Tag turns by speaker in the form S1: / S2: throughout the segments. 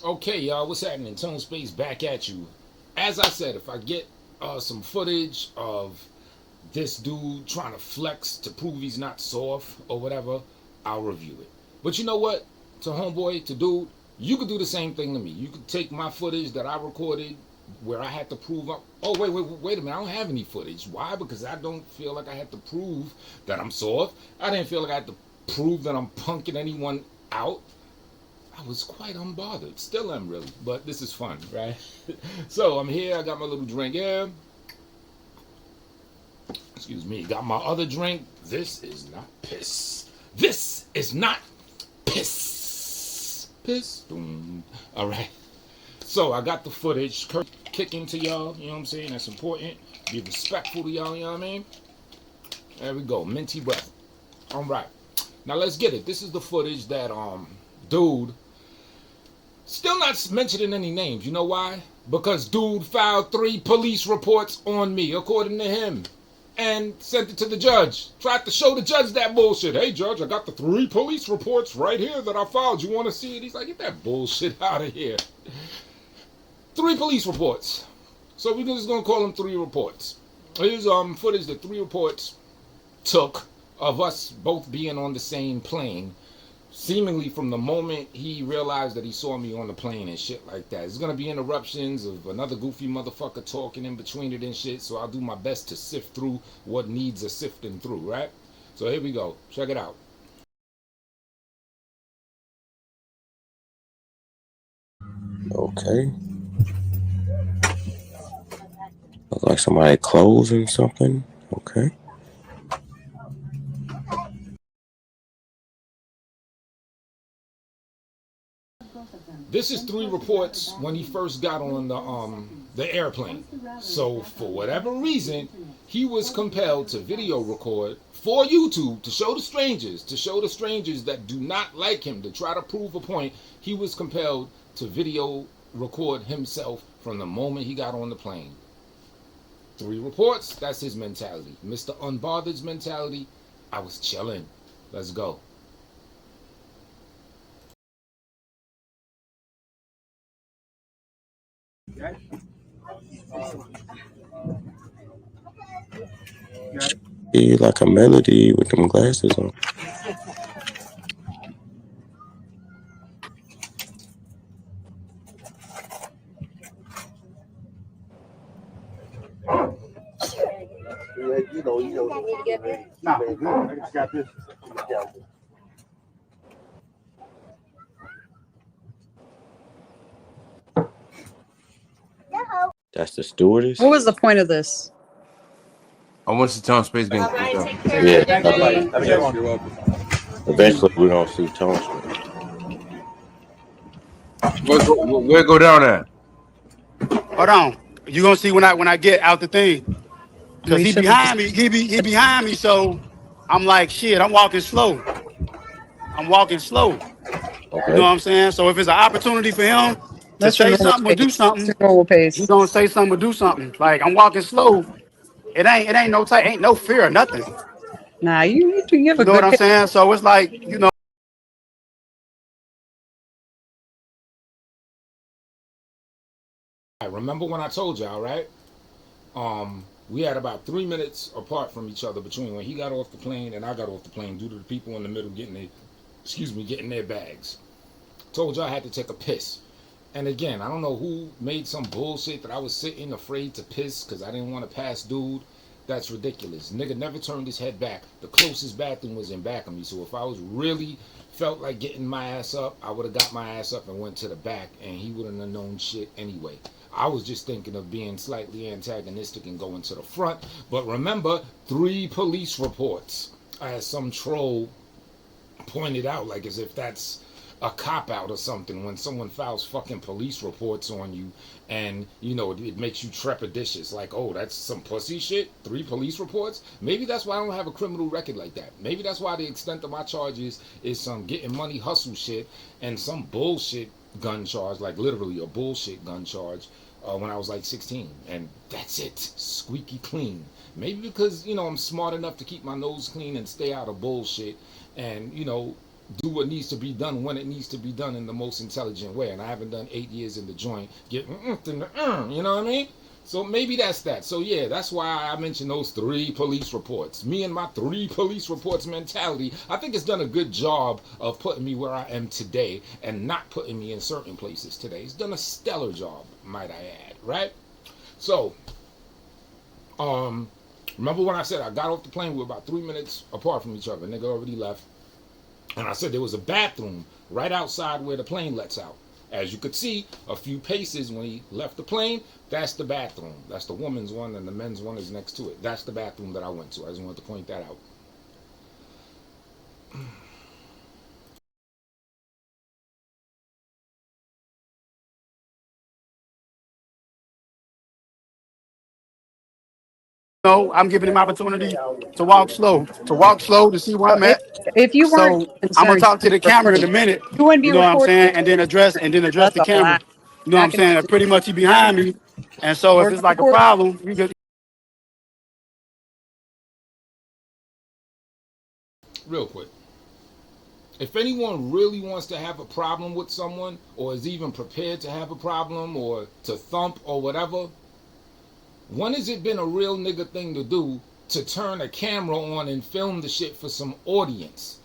S1: Okay, y'all, what's happening? Tone Space back at you. As I said, if I get some footage of this dude trying to flex to prove he's not soft or whatever, I'll review it. But you know what? To homeboy, to dude, you could do the same thing to me. You could take my footage that I recorded where I had to prove up. Oh, wait a minute. I don't have any footage. Why? Because I don't feel like I had to prove that I'm soft. I didn't feel like I had to prove that I'm punking anyone out. I was quite unbothered. Still am really, but this is fun, right? So I'm here. I got my little drink here. Excuse me. Got my other drink. This is not piss. This is not piss. Piss. Boom. All right. So I got the footage. Kicking to y'all. You know what I'm saying? That's important. Be respectful to y'all. You know what I mean? There we go. Minty breath. All right. Now let's get it. This is the footage that dude. Still not mentioning any names. You know why? Because dude filed 3 police reports on me, according to him, and sent it to the judge. Tried to show the judge that bullshit. Hey, judge, I got the 3 police reports right here that I filed. You want to see it? He's like, get that bullshit out of here. 3 police reports. So we're just going to call them 3 reports. Here's footage that 3 reports took of us both being on the same plane, seemingly from the moment he realized that he saw me on the plane and shit like that. There's gonna be interruptions of another goofy motherfucker talking in between it and shit, so I'll do my best to sift through what needs a sifting through, right? So here we go. Check it out.
S2: Okay. Look like somebody closing something. Okay.
S1: This is 3 reports when he first got on the airplane. So for whatever reason, he was compelled to video record for YouTube to show the strangers that do not like him, to try to prove a point. He was compelled to video record himself from the moment he got on the plane. 3 reports, that's his mentality. Mr. Unbothered's mentality, I was chilling. Let's go.
S2: Be like a melody with them glasses on.
S3: Nah, I just got this.
S2: That's the stewardess.
S4: What was the point of this?
S5: I want to see Tone Space getting kicked out.
S2: Yeah.
S3: You're welcome.
S2: Eventually, we're gonna see Tone Space.
S5: Where go down at?
S3: Hold on. You gonna see when I get out the thing. Cause he behind me. He behind me. So I'm like, shit, I'm walking slow.
S2: Okay.
S3: You know what I'm saying? So if it's an opportunity for him to
S4: That's
S3: say
S4: your normal
S3: something or do
S4: pace.
S3: something,
S4: That's your normal
S3: he's
S4: pace.
S3: gonna say something or do something. Like I'm walking slow. It ain't no type, ain't no fear or nothing.
S4: Nah, you have
S3: You
S4: a
S3: know what
S4: good
S3: I'm
S4: pace.
S3: saying? So it's like, you know.
S1: I remember when I told y'all, right? We had about 3 minutes apart from each other between when he got off the plane and I got off the plane due to the people in the middle getting their bags. Told y'all I had to take a piss. And again, I don't know who made some bullshit that I was sitting afraid to piss because I didn't want to pass dude. That's ridiculous. Nigga never turned his head back. The closest bathroom was in back of me. So if I was really felt like getting my ass up, I would have got my ass up and went to the back and he wouldn't have known shit anyway. I was just thinking of being slightly antagonistic and going to the front. But remember, 3 police reports. As some troll pointed out, like as if that's a cop out or something when someone files fucking police reports on you and you know it makes you trepidatious, like, oh, that's some pussy shit. 3 police reports. Maybe that's why I don't have a criminal record like that. Maybe that's why the extent of my charges is some getting money hustle shit and some bullshit gun charge, like literally a bullshit gun charge, when I was like 16, and that's it, squeaky clean. Maybe because I'm smart enough to keep my nose clean and stay out of bullshit, and do what needs to be done when it needs to be done in the most intelligent way. And I haven't done 8 years in the joint getting you know what I mean? So maybe that's that. So yeah, that's why I mentioned those 3 police reports. Me and my 3 police reports mentality, I think it's done a good job of putting me where I am today and not putting me in certain places today. It's done a stellar job, might I add, right? So, remember when I said I got off the plane, we were about 3 minutes apart from each other. Nigga already left. And I said there was a bathroom right outside where the plane lets out. As you could see, a few paces when he left the plane, that's the bathroom. That's the woman's one, and the men's one is next to it. That's the bathroom that I went to. I just wanted to point that out.
S3: No, I'm giving him opportunity to walk slow, to see where
S4: Oh,
S3: I'm at.
S4: if you weren't
S3: So I'm gonna
S4: concerned,
S3: talk to the camera in a minute.
S4: you wouldn't be
S3: You know what I'm
S4: recording.
S3: saying, and then address
S4: That's
S3: the
S4: a
S3: camera.
S4: lie.
S3: You know what I'm
S4: Not gonna
S3: saying? Pretty much he behind me, and so if
S4: we're
S3: it's
S4: not
S3: like a
S4: recording.
S3: problem, we could.
S1: Real quick. If anyone really wants to have a problem with someone, or is even prepared to have a problem, or to thump, or whatever, when has it been a real nigga thing to do to turn a camera on and film the shit for some audience?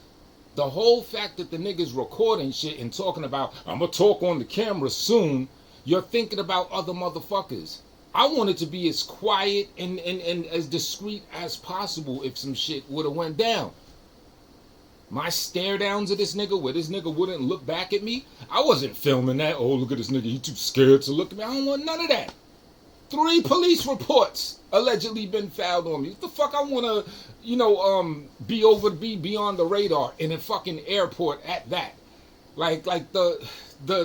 S1: The whole fact that the nigga's recording shit and talking about, I'm gonna talk on the camera soon, you're thinking about other motherfuckers. I want it to be as quiet and as discreet as possible if some shit would have went down. My stare downs at this nigga where this nigga wouldn't look back at me, I wasn't filming that. Oh, look at this nigga, he too scared to look at me. I don't want none of that. 3 police reports allegedly been filed on me. What the fuck I want to, be on the radar in a fucking airport at that. Like the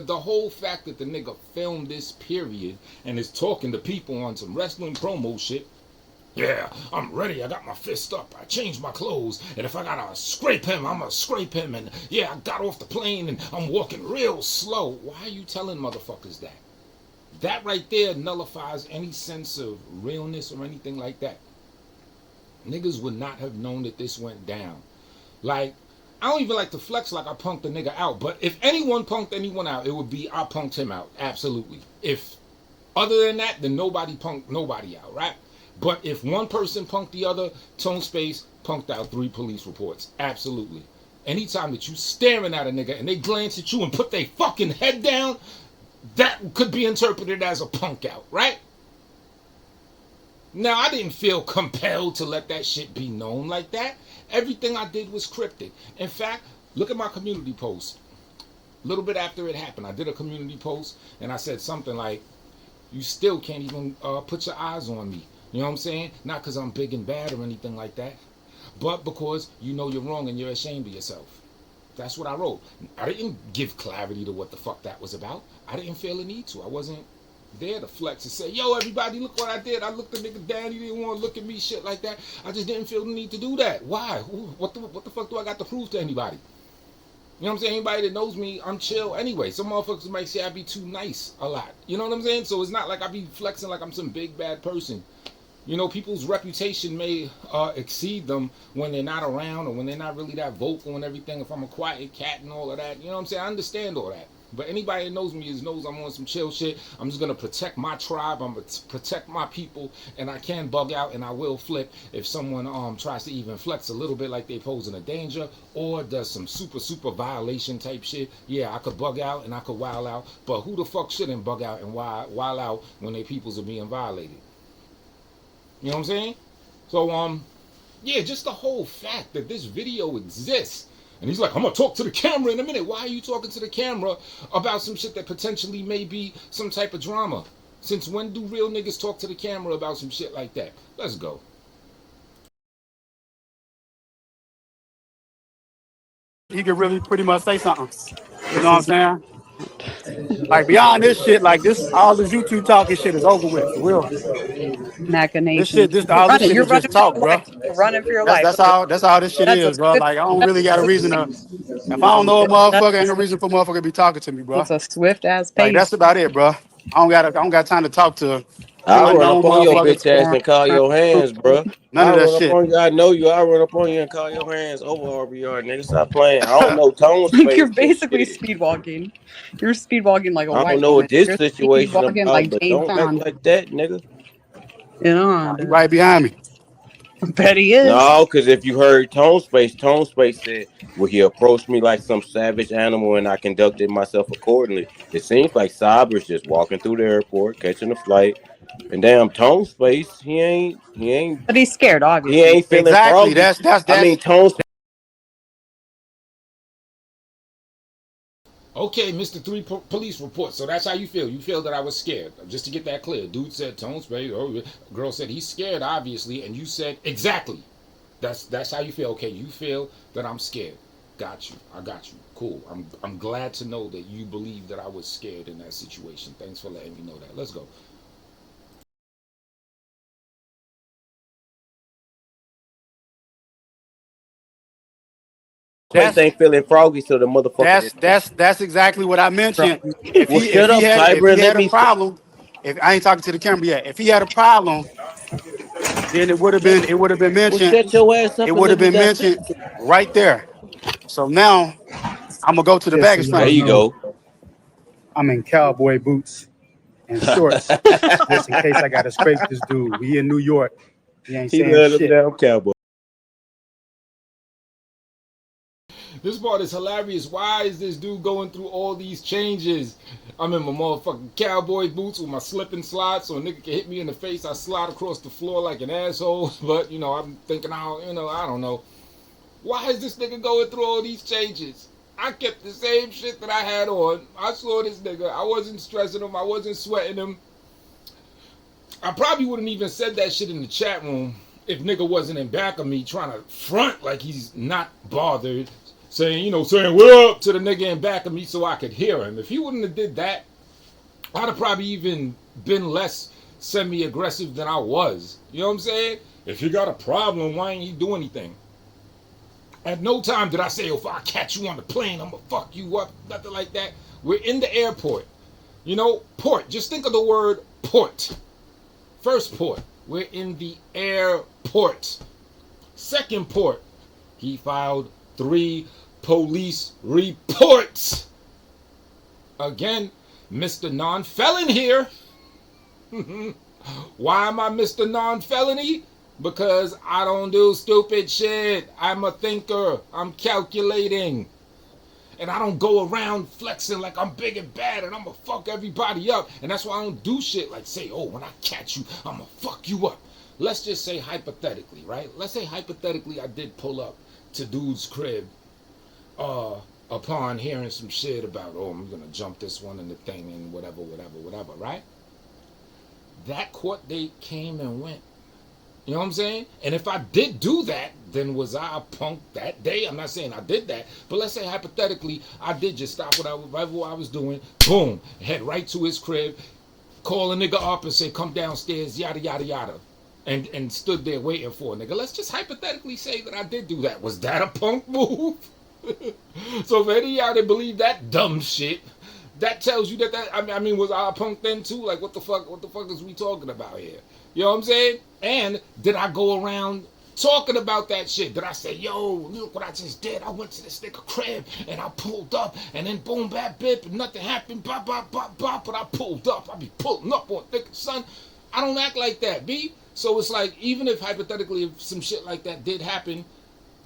S1: whole fact that the nigga filmed this period and is talking to people on some wrestling promo shit. Yeah, I'm ready. I got my fist up. I changed my clothes. And if I gotta scrape him, I'm gonna scrape him. And yeah, I got off the plane and I'm walking real slow. Why are you telling motherfuckers that? That right there nullifies any sense of realness or anything like that. Niggas would not have known that this went down. Like, I don't even like to flex like I punked the nigga out. But if anyone punked anyone out, it would be I punked him out. Absolutely. If other than that, then nobody punked nobody out, right? But if one person punked the other, Tone Space punked out 3 police reports. Absolutely. Anytime that you staring at a nigga and they glance at you and put their fucking head down, that could be interpreted as a punk out, right? Now, I didn't feel compelled to let that shit be known like that. Everything I did was cryptic. In fact, look at my community post. A little bit after it happened, I did a community post and I said something like, you still can't even put your eyes on me. You know what I'm saying? Not because I'm big and bad or anything like that, but because you know you're wrong and you're ashamed of yourself. That's what I wrote. I didn't give clarity to what the fuck that was about. I didn't feel a need to. I wasn't there to flex and say, yo, everybody, look what I did. I looked the nigga down. He didn't want to look at me, shit like that. I just didn't feel the need to do that. Why? What the fuck do I got to prove to anybody? You know what I'm saying? Anybody that knows me, I'm chill anyway. Some motherfuckers might say I be too nice a lot. You know what I'm saying? So it's not like I be flexing like I'm some big bad person. You know, people's reputation may exceed them when they're not around or when they're not really that vocal and everything. If I'm a quiet cat and all of that, you know what I'm saying? I understand all that. But anybody that knows me knows I'm on some chill shit. I'm just going to protect my tribe. I'm going to protect my people. And I can bug out and I will flip if someone tries to even flex a little bit like they posing a danger or does some super violation type shit. Yeah, I could bug out and I could wild out. But who the fuck shouldn't bug out and wild out when their peoples are being violated? You know what I'm saying? So, yeah, just the whole fact that this video exists. And he's like, I'm going to talk to the camera in a minute. Why are you talking to the camera about some shit that potentially may be some type of drama? Since when do real niggas talk to the camera about some shit like that? Let's go.
S3: He could really pretty much say something. You know what I'm saying? Like beyond this shit, like this, all this YouTube talking shit is over with. For real.
S4: Machination.
S3: All this shit is just talk, bro.
S4: You're running for your life.
S3: That's all this shit is, bro. Like I don't really got a reason to. If I don't know a motherfucker, ain't no reason for a motherfucker to be talking to me, bro.
S4: It's a swift ass pace.
S3: Like that's about it, bro. I don't got time to talk to Feel
S2: I'll
S3: like
S2: run
S3: no
S2: up on your
S3: motherfucker.
S2: bitch ass and call your hands, bro.
S3: None of
S2: I'll
S3: that
S2: run up
S3: shit.
S2: on you. I know you. I'll run up on you and call your hands over RBR, nigga. Stop playing. I don't know tone
S4: Like you're
S2: space, but
S4: basically
S2: shit.
S4: speed walking. You're speed walking like a
S2: I don't
S4: white
S2: know
S4: woman.
S2: what this
S4: You're speed
S2: situation
S4: walking
S2: about,
S4: like
S2: but
S4: James
S2: don't act
S4: Bond.
S2: like that, nigga.
S4: You
S3: He
S4: know,
S3: right behind me.
S4: I bet he is.
S2: No, because if you heard Tone Space said, well, he approached me like some savage animal and I conducted myself accordingly. It seems like Cyber's just walking through the airport, catching a flight. And damn Tone Space,
S4: But he's scared,
S2: he
S4: obviously.
S2: ain't feeling
S3: Exactly.
S2: froggy. I mean,
S3: That's
S2: Tone
S1: Okay, Mr. Police report. So that's how you feel. You feel that I was scared. Just to get that clear. Dude said tone space. Oh, girl said he's scared, obviously, and you said exactly. That's how you feel. Okay, you feel that I'm scared. Got you. I got you. Cool. I'm glad to know that you believe that I was scared in that situation. Thanks for letting me know that. Let's go.
S2: Space ain't feeling froggy, so the motherfucker didn't.
S3: that's exactly what I mentioned.
S4: Bro,
S2: Well, shut up,
S3: If
S2: Cyber,
S3: he
S2: and let
S3: had a
S2: me.
S3: problem, if I ain't talking to the camera yet, if he had a problem, then it would have been
S2: Well,
S3: mentioned.
S2: shut your ass
S3: It
S2: up and
S3: would
S2: let
S3: have
S2: me
S3: been
S2: dissect
S3: mentioned
S2: it.
S3: right there. So now I'm gonna go to the
S6: Just so
S3: baggage
S2: There
S6: y'all
S3: claim.
S2: you
S6: know,
S2: go.
S6: I'm in cowboy boots and shorts, just in case I gotta scrape this dude. We in New York. He ain't
S2: He
S6: saying
S2: let him
S6: shit.
S2: down, cowboy.
S1: This part is hilarious. Why is this dude going through all these changes? I'm in my motherfucking cowboy boots with my slip and slide, so a nigga can hit me in the face. I slide across the floor like an asshole. But I'm thinking, I don't know. Why is this nigga going through all these changes? I kept the same shit that I had on. I saw this nigga. I wasn't stressing him. I wasn't sweating him. I probably wouldn't even said that shit in the chat room if nigga wasn't in back of me trying to front like he's not bothered, saying what up to the nigga in back of me so I could hear him. If he wouldn't have did that, I'd have probably even been less semi-aggressive than I was. You know what I'm saying? If you got a problem, why ain't you do anything? At no time did I say, if I catch you on the plane, I'm gonna fuck you up. Nothing like that. We're in the airport. Port. Just think of the word port. First port. We're in the airport. Second port. He filed 3 police reports. Again, Mr. Non-Felon here. Why am I Mr. Non-Felony? Because I don't do stupid shit. I'm a thinker. I'm calculating. And I don't go around flexing like I'm big and bad and I'm gonna fuck everybody up. And that's why I don't do shit like say, oh, when I catch you, I'm gonna fuck you up. Let's just say hypothetically, right? Let's say hypothetically I did pull up to dude's crib upon hearing some shit about, oh, I'm gonna jump this one in the thing and whatever, right? That court date came and went. You know what I'm saying? And if I did do that, then was I a punk that day? I'm not saying I did that, but let's say hypothetically, I did just stop whatever I was doing, boom, head right to his crib, call a nigga up and say, come downstairs, yada, yada, yada, and stood there waiting for a nigga. Let's just hypothetically say that I did do that. Was that a punk move? So if any of y'all that believe that dumb shit, that tells you that I mean, was I a punk then too? Like, what the fuck is we talking about here? You know what I'm saying? And did I go around talking about that shit? Did I say, yo, look what I just did? I went to this nigga crib and I pulled up and then boom, bap, bip, and nothing happened, bop, bop, bop, bop, but I pulled up. I be pulling up on nigga, son. I don't act like that, B. So it's like, even if hypothetically if some shit like that did happen,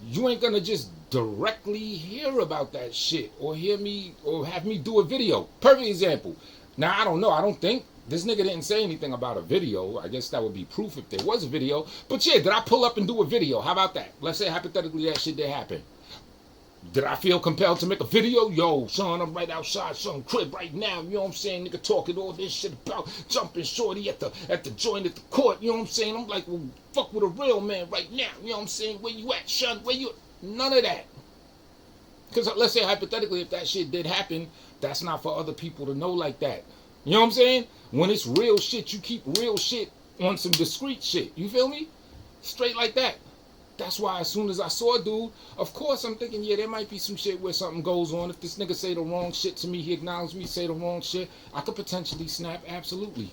S1: you ain't gonna just directly hear about that shit or hear me or have me do a video. Perfect example. Now, I don't know. I don't think this nigga didn't say anything about a video. I guess that would be proof if there was a video. But yeah, did I pull up and do a video? How about that? Let's say hypothetically that shit did happen. Did I feel compelled to make a video? Yo, son, I'm right outside some crib right now. You know what I'm saying? Nigga talking all this shit about jumping shorty at the joint at the court. You know what I'm saying? I'm like, well, fuck with a real man right now. You know what I'm saying? Where you at, son? Where you? None of that. Because let's say hypothetically if that shit did happen, that's not for other people to know like that. You know what I'm saying? When it's real shit, you keep real shit on some discreet shit. You feel me? Straight like that. That's why as soon as I saw a dude, of course I'm thinking, yeah, there might be some shit where something goes on. If this nigga say the wrong shit to me, he acknowledge me, say the wrong shit, I could potentially snap, absolutely.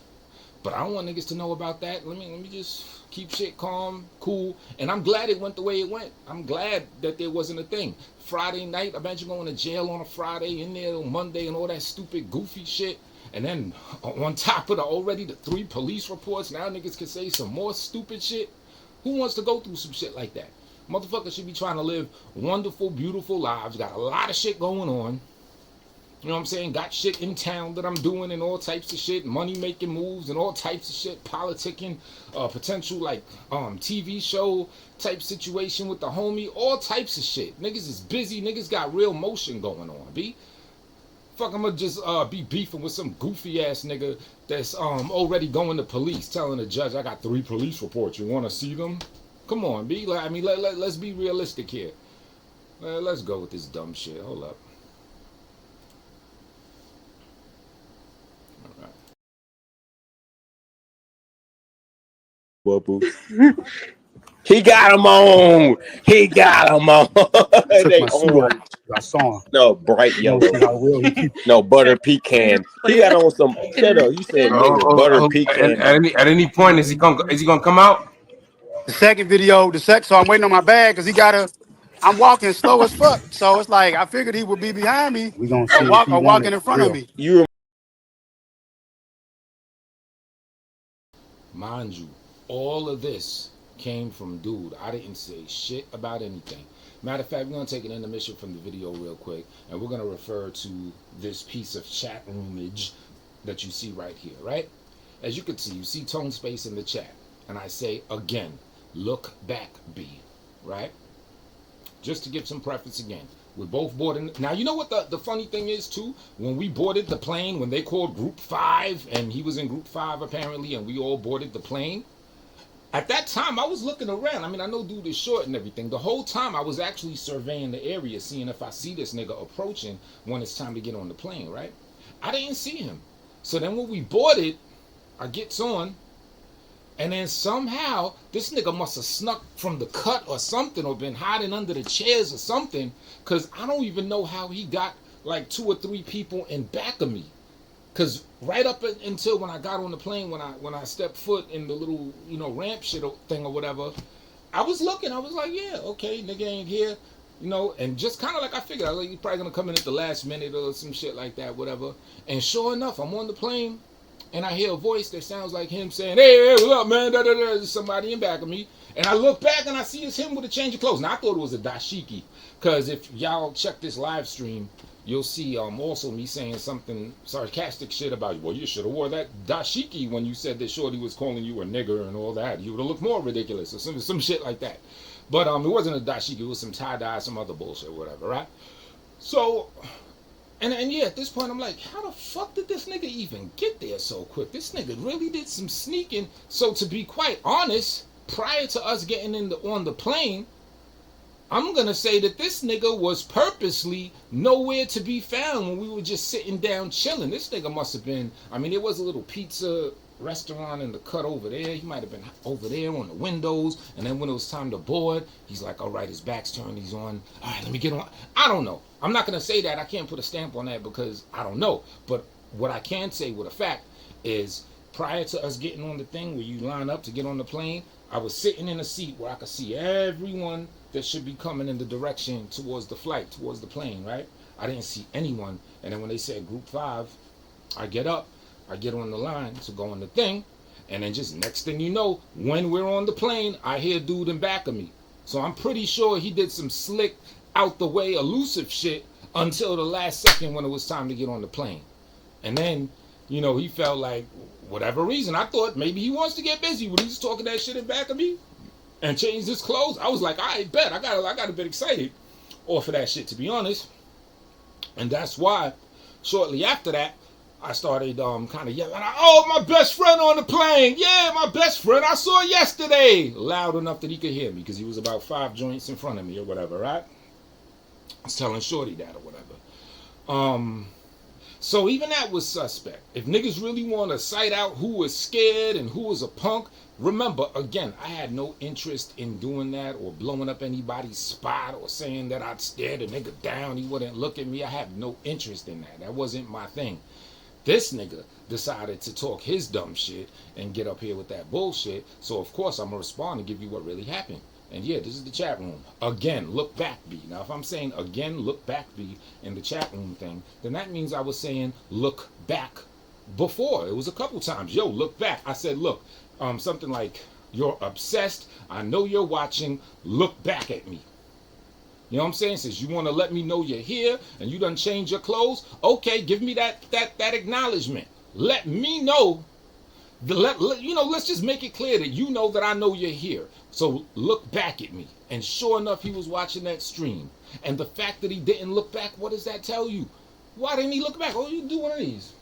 S1: But I don't want niggas to know about that. Let me just keep shit calm, cool. And I'm glad it went the way it went. I'm glad that there wasn't a thing. Friday night, imagine going to jail on a Friday, in there on Monday, and all that stupid, goofy shit. And then on top of the 3 police reports, now niggas can say some more stupid shit. Who wants to go through some shit like that? Motherfuckers should be trying to live wonderful, beautiful lives. Got a lot of shit going on. You know what I'm saying? Got shit in town that I'm doing and all types of shit, money making moves and all types of shit, politicking, potential like TV show type situation with the homie, all types of shit. Niggas is busy, niggas got real motion going on, B. Fuck, I'm gonna just be beefing with some goofy ass nigga that's already going to police, telling the judge, I got 3 police reports, you wanna see them? Come on, B. Like, I mean, let's be realistic here. Let's go with this dumb shit. Hold up.
S2: He got him on. He got him on.
S6: Took my suit off. I saw him.
S2: No, bright yellow. No, butter pecan. He got on some. Shut up. You said nigga, butter pecan.
S5: At any point, is he gonna come out?
S3: The second video, so I'm waiting on my bag because I'm walking slow as fuck. So it's like I figured he would be behind me.
S6: We gonna see
S3: or walking in front of me.
S1: Mind you, all of this came from dude. I didn't say shit about anything. Matter of fact, we're going to take an intermission from the video real quick, and we're going to refer to this piece of chat roomage that you see right here, right? As you can see, you see tone space in the chat. And I say, again, look back, B, right? Just to give some preface again. We both boarded. Now, you know what the funny thing is, too? When we boarded the plane, when they called Group 5, and he was in Group 5, apparently, and we all boarded the plane, at that time, I was looking around. I mean, I know dude is short and everything. The whole time, I was actually surveying the area, seeing if I see this nigga approaching when it's time to get on the plane, right? I didn't see him. So then when we boarded, I gets on, and then somehow, this nigga must have snuck from the cut or something, or been hiding under the chairs or something, because I don't even know how he got like 2 or 3 people in back of me. Because right up until when I got on the plane, when I stepped foot in the little, ramp shit thing or whatever, I was looking. I was like, yeah, okay, nigga ain't here, and just kind of like I figured, I was like, he's probably going to come in at the last minute or some shit like that, whatever. And sure enough, I'm on the plane, and I hear a voice that sounds like him saying, hey, what's up, man? There's somebody in back of me. And I look back, and I see it's him with a change of clothes. Now, I thought it was a dashiki, because if y'all check this live stream, you'll see also me saying something sarcastic shit about, well, you should have wore that dashiki when you said that Shorty was calling you a nigger and all that. You would have looked more ridiculous or some shit like that. But it wasn't a dashiki. It was some tie-dye, some other bullshit, whatever, right? So, and yeah, at this point, I'm like, how the fuck did this nigga even get there so quick? This nigga really did some sneaking. So to be quite honest, prior to us getting on the plane, I'm going to say that this nigga was purposely nowhere to be found when we were just sitting down chilling. This nigga must have been, there was a little pizza restaurant in the cut over there. He might have been over there on the windows. And then when it was time to board, he's like, all right, his back's turned, he's on. All right, let me get on. I don't know. I'm not going to say that. I can't put a stamp on that because I don't know. But what I can say with a fact is prior to us getting on the thing where you line up to get on the plane, I was sitting in a seat where I could see everyone that should be coming in the direction towards the flight, towards the plane, right? I didn't see anyone. And then when they said Group 5, I get up, I get on the line to go on the thing, and then just next thing you know, when we're on the plane, I hear a dude in back of me. So I'm pretty sure he did some slick, out the way, elusive shit until the last second when it was time to get on the plane. And then, he felt like, whatever reason, I thought maybe he wants to get busy when he's talking that shit in back of me and changed his clothes. I was like, I bet. I got a bit excited off of that shit, to be honest. And that's why, shortly after that, I started kind of yelling, oh, my best friend on the plane. Yeah, my best friend I saw yesterday. Loud enough that he could hear me because he was about 5 joints in front of me or whatever, right? I was telling Shorty that or whatever. So even that was suspect. If niggas really want to cite out who was scared and who was a punk, remember, again, I had no interest in doing that or blowing up anybody's spot or saying that I'd stare the nigga down, he wouldn't look at me. I have no interest in that. That wasn't my thing. This nigga decided to talk his dumb shit and get up here with that bullshit. So of course I'm gonna respond and give you what really happened. And yeah, this is the chat room. Again, look back, B. Now if I'm saying again, look back, B, in the chat room thing, then that means I was saying look back before. It was a couple times. Yo, look back. I said, look, something like, you're obsessed. I know you're watching. Look back at me. You know what I'm saying? Since you want to let me know you're here and you done change your clothes, okay, give me that acknowledgement. Let me know. Let's just make it clear that you know that I know you're here. So look back at me. And sure enough, he was watching that stream. And the fact that he didn't look back, what does that tell you? Why didn't he look back? Oh, you do one of these.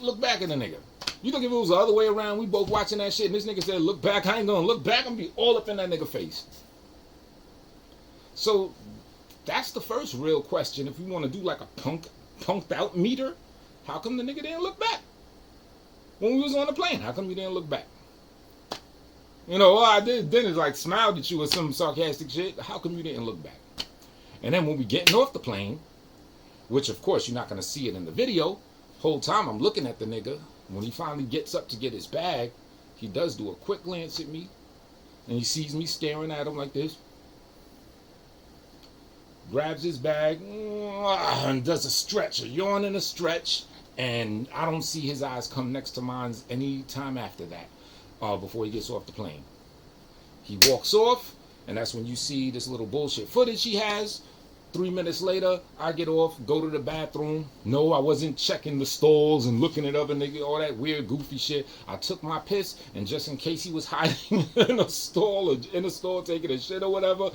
S1: Look back at the nigga. You think if it was the other way around, we both watching that shit, and this nigga said, look back, I ain't gonna look back, I'm gonna be all up in that nigga face. So that's the first real question. If we want to do like a punked out meter, how come the nigga didn't look back? When we was on the plane, how come you didn't look back? You know, all I did then is like smiled at you or some sarcastic shit. How come you didn't look back? And then when we getting off the plane, which of course you're not gonna see it in the video, whole time I'm looking at the nigga. When he finally gets up to get his bag, he does do a quick glance at me, and he sees me staring at him like this. Grabs his bag and does a stretch, a yawn and a stretch, and I don't see his eyes come next to mine any time after that, before he gets off the plane. He walks off, and that's when you see this little bullshit footage he has. 3 minutes later, I get off, go to the bathroom. No, I wasn't checking the stalls and looking at other niggas, all that weird, goofy shit. I took my piss, and just in case he was hiding in a stall or in a store taking a shit or whatever,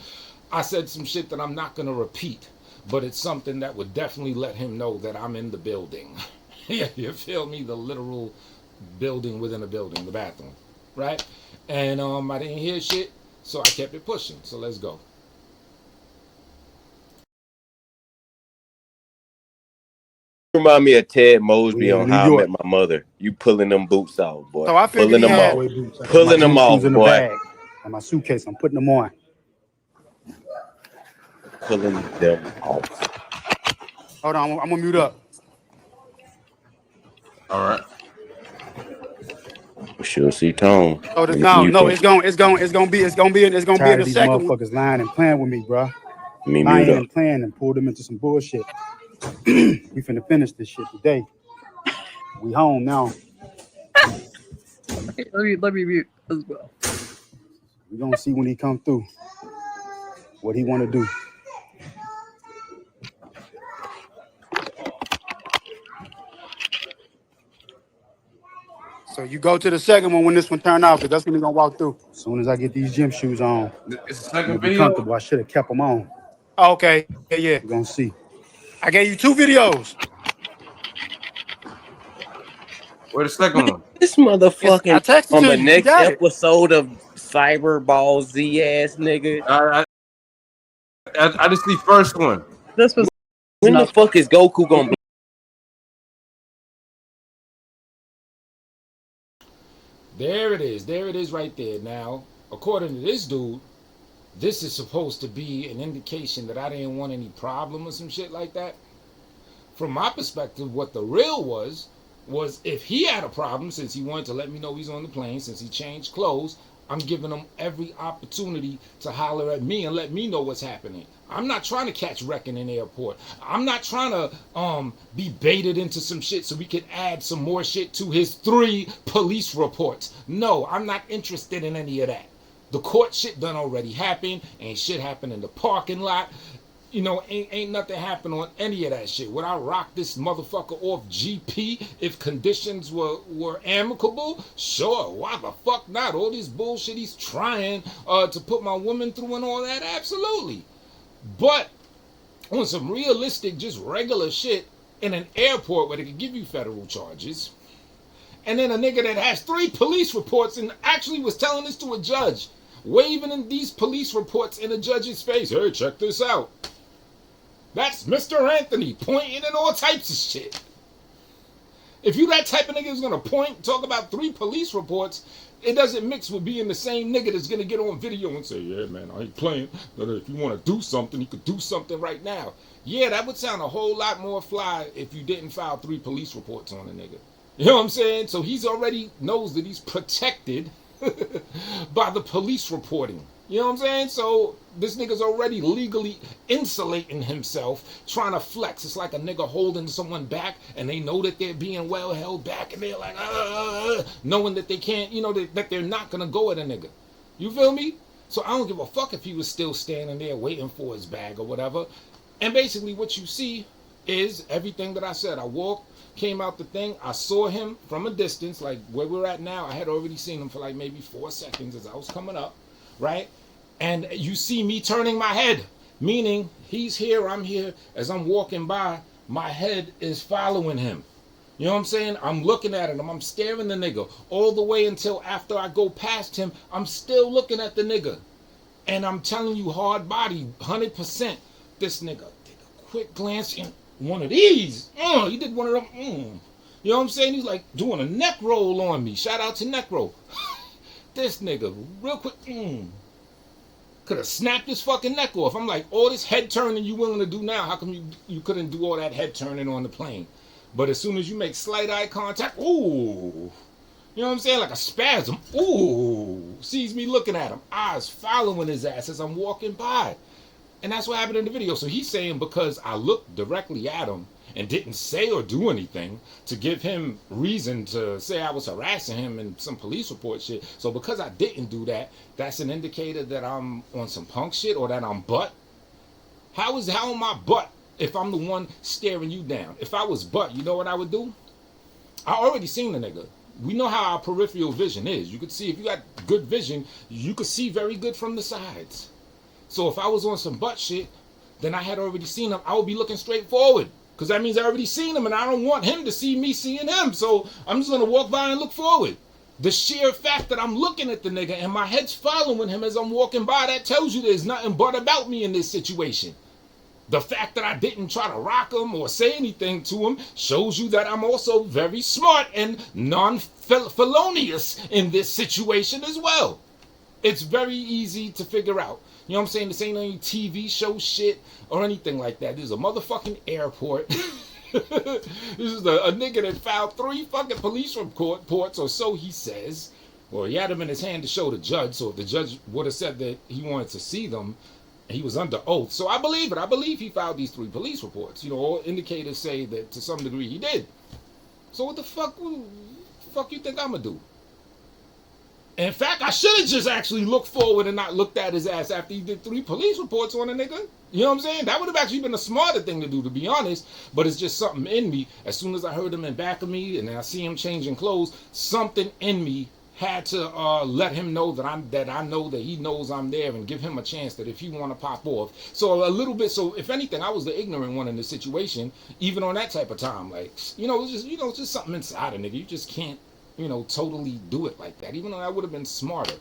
S1: I said some shit that I'm not going to repeat. But it's something that would definitely let him know that I'm in the building. Yeah, you feel me? The literal building within a building, the bathroom, right? And I didn't hear shit, so I kept it pushing. So let's go.
S2: Remind me of Ted Mosby
S6: Yeah,
S2: on
S6: New
S2: How
S6: York.
S2: I Met My Mother. You pulling them boots out, boy.
S3: So I figured
S2: Pulling
S3: he
S2: them
S3: had-
S2: off.
S6: Cowboy boots. I got
S2: Pulling
S6: my
S2: them
S6: gym
S2: off,
S6: shoes in the
S2: boy.
S6: bag. And my suitcase, I'm putting them on.
S2: Pulling them off.
S3: Hold on, I'm gonna mute up.
S5: All right.
S2: We should see Tone.
S3: Oh,
S2: When
S3: no,
S2: you
S3: no,
S2: think-
S3: it's gonna be in
S6: Tired
S3: the
S6: of these
S3: second one.
S6: motherfuckers lying and playing with me, bro.
S2: Me
S6: Lying
S2: mute up.
S6: and playing and pulled them into some bullshit. We finna finish this shit today. We home now.
S4: Let me mute as well.
S6: We gonna see when he come through what he wanna do.
S3: So you go to the second one when this one turn off, because that's when he's gonna walk through.
S6: As soon as I get these gym shoes on,
S5: It's the
S6: I'm
S5: second
S6: gonna be
S5: video.
S6: comfortable. I should have kept them on.
S3: Oh, okay, yeah.
S6: We're gonna see.
S3: I gave you 2 videos.
S5: Where the second one?
S2: This motherfucking
S3: I texted
S2: on
S3: you.
S2: the
S3: You
S2: next
S3: got it.
S2: episode of Cyberball Z ass nigga.
S5: I just see first one.
S4: This was
S2: When the
S4: enough.
S2: fuck is Goku gonna be?
S1: There it is. There it is right there. Now, according to this dude, this is supposed to be an indication that I didn't want any problem or some shit like that. From my perspective, what the real was if he had a problem, since he wanted to let me know he's on the plane, since he changed clothes, I'm giving him every opportunity to holler at me and let me know what's happening. I'm not trying to catch wrecking in the airport. I'm not trying to be baited into some shit so we can add some more shit to his 3 police reports. No, I'm not interested in any of that. The court shit done already happened. Ain't shit happened in the parking lot. You know, ain't nothing happen on any of that shit. Would I rock this motherfucker off GP if conditions were amicable? Sure, why the fuck not? All this bullshit he's trying to put my woman through and all that, absolutely. But on some realistic, just regular shit in an airport where they could give you federal charges, and then a nigga that has 3 police reports and actually was telling this to a judge, waving in these police reports in a judge's face, hey, check this out. That's Mr. Anthony pointing and all types of shit. If you that type of nigga who's gonna point, talk about 3 police reports, it doesn't mix with being the same nigga that's gonna get on video and say, yeah, man, I ain't playing. But if you want to do something, you could do something right now. Yeah, that would sound a whole lot more fly if you didn't file 3 police reports on a nigga. You know what I'm saying? So he's already knows that he's protected by the police reporting. You know what I'm saying? So this nigga's already legally insulating himself, trying to flex. It's like a nigga holding someone back, and they know that they're being well held back, and they're like, knowing that they can't, you know, that they're not gonna go at a nigga. You feel me? So I don't give a fuck if he was still standing there waiting for his bag or whatever. And basically what you see is everything that I said. I walked, came out the thing, I saw him from a distance, like where we're at now. I had already seen him for like maybe 4 seconds as I was coming up, right? And you see me turning my head, meaning he's here, I'm here. As I'm walking by, my head is following him. You know what I'm saying? I'm looking at him, I'm staring the nigga all the way until after I go past him, I'm still looking at the nigga. And I'm telling you, hard body, 100%, this nigga did a quick glance in one of these. He did one of them. You know what I'm saying? He's like doing a neck roll on me. Shout out to neck roll. This nigga, real quick, could have snapped his fucking neck off. I'm like, all this head turning you willing to do now, how come you couldn't do all that head turning on the plane? But as soon as you make slight eye contact, ooh, you know what I'm saying? Like a spasm, ooh, sees me looking at him, eyes following his ass as I'm walking by. And that's what happened in the video. So he's saying because I looked directly at him and didn't say or do anything to give him reason to say I was harassing him in some police report shit. So because I didn't do that, that's an indicator that I'm on some punk shit or that I'm butt. How am I butt if I'm the one staring you down? If I was butt, you know what I would do? I already seen the nigga. We know how our peripheral vision is. You could see, if you got good vision, you could see very good from the sides. So if I was on some butt shit, then I had already seen him. I would be looking straight forward. Because that means I already seen him and I don't want him to see me seeing him. So I'm just going to walk by and look forward. The sheer fact that I'm looking at the nigga and my head's following him as I'm walking by, that tells you there's nothing but about me in this situation. The fact that I didn't try to rock him or say anything to him shows you that I'm also very smart and non-felonious in this situation as well. It's very easy to figure out. You know what I'm saying? This ain't any TV show shit or anything like that. This is a motherfucking airport. This is a nigga that filed 3 fucking police reports, or so he says. Well, he had them in his hand to show the judge. So if the judge would have said that he wanted to see them, he was under oath. So I believe it. I believe he filed these 3 police reports. You know, all indicators say that to some degree he did. So what the fuck you think I'm gonna do? In fact, I should have just actually looked forward and not looked at his ass after he did 3 police reports on a nigga. You know what I'm saying? That would have actually been a smarter thing to do, to be honest. But it's just something in me. As soon as I heard him in back of me and I see him changing clothes, something in me had to let him know that I know that he knows I'm there, and give him a chance that if he want to pop off. So a little bit. So if anything, I was the ignorant one in this situation, even on that type of time. Like, it's just something inside a nigga. You just can't, totally do it like that. Even though I would have been smarter.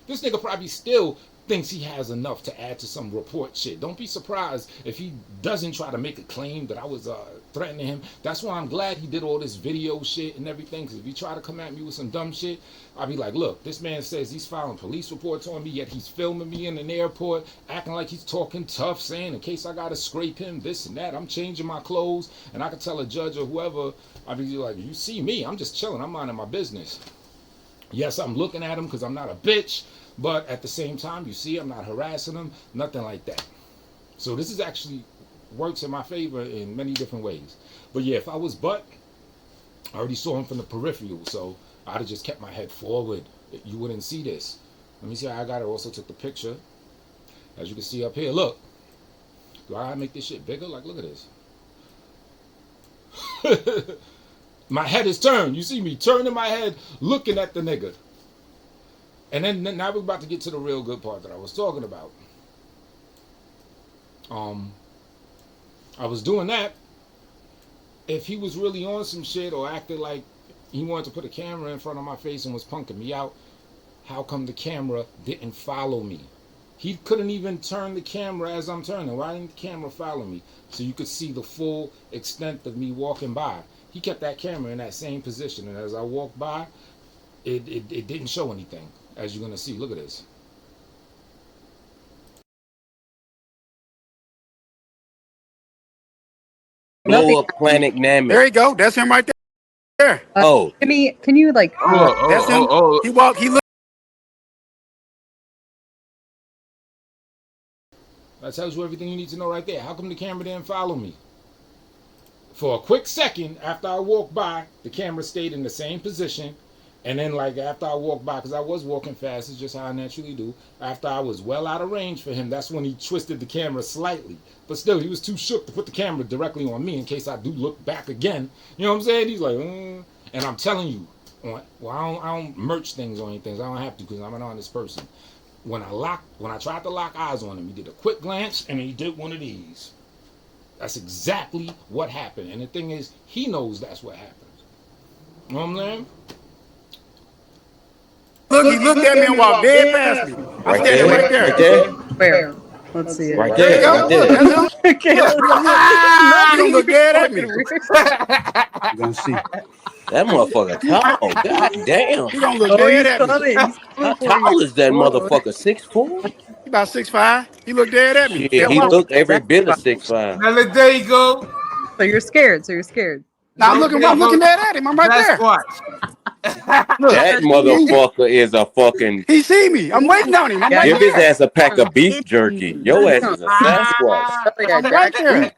S1: This nigga probably still thinks he has enough to add to some report shit. Don't be surprised if he doesn't try to make a claim that I was threatening him. That's why I'm glad he did all this video shit and everything. Because if he try to come at me with some dumb shit, I'll be like, look, this man says he's filing police reports on me, yet he's filming me in an airport, acting like he's talking tough, saying in case I gotta scrape him, this and that, I'm changing my clothes, and I can tell a judge or whoever, I'll be like, you see me, I'm just chilling, I'm minding my business. Yes, I'm looking at him because I'm not a bitch, but at the same time, you see, I'm not harassing him, nothing like that. So this is actually works in my favor in many different ways. But yeah, if I was butt, I already saw him from the peripheral, so I'd have just kept my head forward. You wouldn't see this. Let me see how I got it. Also took the picture. As you can see up here, look. Do I make this shit bigger? Like, look at this. My head is turned. You see me turning my head, looking at the nigga. And then now we're about to get to the real good part that I was talking about. I was doing that. If he was really on some shit or acted like he wanted to put a camera in front of my face and was punking me out, how come the camera didn't follow me? He couldn't even turn the camera as I'm turning. Why didn't the camera follow me? So you could see the full extent of me walking by. He kept that camera in that same position, and as I walked by, it didn't show anything, as you're gonna see. Look at this.
S2: Blow up Planet
S3: There
S2: Namek.
S3: you go. That's him right there.
S2: Oh,
S4: Can you like?
S3: That's him. He walked. He looked.
S1: That tells you everything you need to know right there. How come the camera didn't follow me? For a quick second after I walked by, the camera stayed in the same position. And then, like, after I walked by, because I was walking fast, it's just how I naturally do. After I was well out of range for him, that's when he twisted the camera slightly. But still, he was too shook to put the camera directly on me in case I do look back again. You know what I'm saying? He's like, And I'm telling you, well, I don't merch things or anything. I don't have to because I'm an honest person. When I tried to lock eyes on him, he did a quick glance and he did one of these. That's exactly what happened. And the thing is, he knows that's what happens. You know what I'm saying?
S3: Look, he looked at me and walked dead past me. I'm
S2: right
S3: standing
S2: there,
S3: right there.
S2: right there,
S4: Where? Let's see it.
S2: right
S3: There you
S2: there,
S3: go.
S2: right there.
S3: That's him.
S4: Okay,
S3: You don't look dead at me.
S6: You're gonna see.
S2: That motherfucker tall. God damn.
S3: He don't look
S4: Oh,
S3: dead
S4: he's
S3: at me.
S4: coming.
S2: How tall is that motherfucker? 6'4"?
S3: He about 6'5". He looked dead at me.
S2: Shit,
S3: Yeah,
S2: he
S3: well,
S2: looked every bit of 6'5".
S5: Now there you go.
S4: So you're scared. So you're scared.
S3: now I'm looking dead at him. I'm right there.
S2: That motherfucker is a fucking.
S3: He see me. I'm waiting on him. I'm right
S2: Give his
S3: there.
S2: ass a pack of beef jerky. Your ass is a Sasquatch.
S4: Oh, yeah,
S3: I'm right there.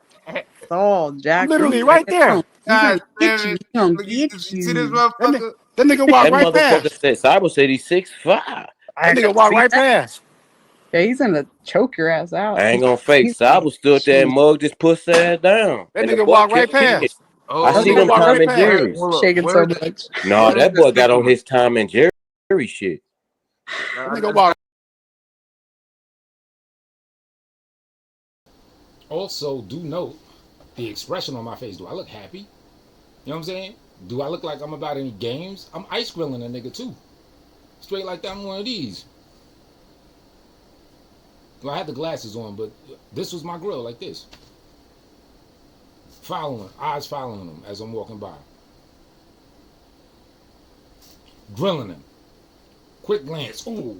S4: Oh, Jack.
S3: I'm literally right there.
S5: God
S4: Get
S5: damn
S4: you.
S5: it.
S4: He gonna
S5: Look, you
S4: get
S5: see this
S4: you.
S5: motherfucker?
S3: That nigga walked
S2: That
S3: right
S2: motherfucker
S3: past.
S2: said, Cyber said he's 6'5".
S3: That nigga walked right past.
S4: Yeah, he's gonna choke your ass out.
S2: I ain't gonna fake. Cyber stood there and mugged his pussy ass down.
S3: That
S2: And the
S3: nigga
S2: boy
S3: walked right
S2: kept kicking.
S3: past.
S2: I see
S3: nigga
S2: them
S3: walked
S2: Tom
S3: right
S2: and
S3: past.
S2: Jerry's.
S5: Hold up.
S4: Shaking
S5: Where
S4: so
S5: is the-
S4: much.
S2: No, that boy got on his Tom and Jerry shit.
S3: That nigga walked.
S1: Also, do note the expression on my face. Do I look happy? You know what I'm saying? Do I look like I'm about any games? I'm ice grilling a nigga too. Straight like that, I'm one of these. Well, I had the glasses on, but this was my grill, like this. Eyes following him as I'm walking by. Grilling him. Quick glance. Ooh.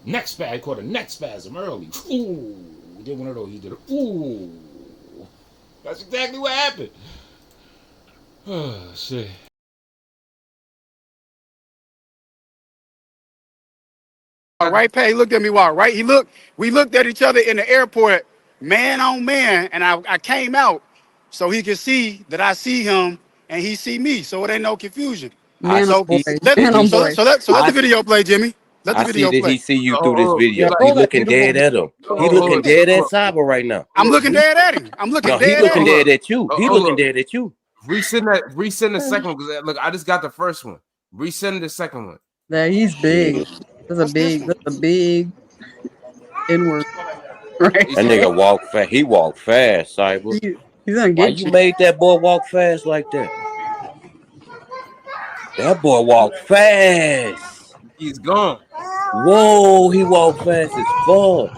S1: Neck spasm. He caught a neck spasm early. Ooh. He did one of those. He did a ooh. That's exactly what happened. Oh, shit.
S3: Right past. He looked at me walk right. We looked at each other in the airport, man on man, and I came out so he could see that I see him and he see me, so it ain't no confusion.
S4: Man
S3: so
S4: on boy.
S3: let
S4: Man on boy.
S3: let the video play, Jimmy. Let the
S2: I see
S3: video
S2: that
S3: play.
S2: he see you through this video.
S4: Yeah,
S2: He
S4: hold that
S2: looking dead at him. He looking dead at Cyber right now.
S3: I'm looking dead at him. I'm looking
S2: No, he
S3: dead at
S2: looking
S3: him.
S2: dead at you. He
S5: Hold
S2: looking
S5: up.
S2: dead at you.
S5: Resend the second one because look, I just got the first one. Resend the second one.
S4: Yeah, he's big. That's a big inward. Right?
S2: That nigga walk fast. He walk fast, Cyber.
S4: He's gonna
S2: Why
S4: get
S2: you
S4: you.
S2: made that boy walk fast like that? That boy walk fast.
S5: He's gone.
S2: Whoa, he walk fast as fuck.